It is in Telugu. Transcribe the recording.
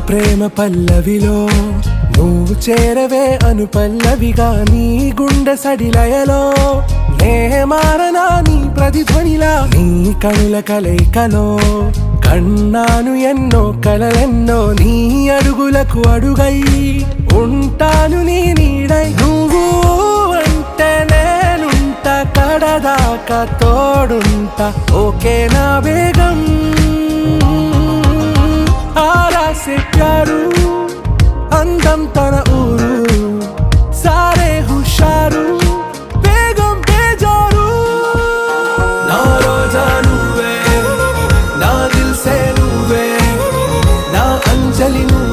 ప్రేమ పల్లవిలో నువ్వు చేరవే అను పల్లవిగా నీ గుండె సడిలయలో నే మారనా నీ ప్రతిధ్వనిలా నీ కనుల కలయికలో కన్నాను ఎన్నో కలలెన్నో నీ అడుగులకు అడుగై ఉంటాను నీ నీడై నువ్వు అంటే నేనుంట కడదాకా తోడుంటా ఓకే నా బేగం आरा से प्यारू अंदम तन ऊरू सारे हुशारू बेगम बेजारू ना रोजा नुवे ना दिल से नुवे ना अंजलि नुवे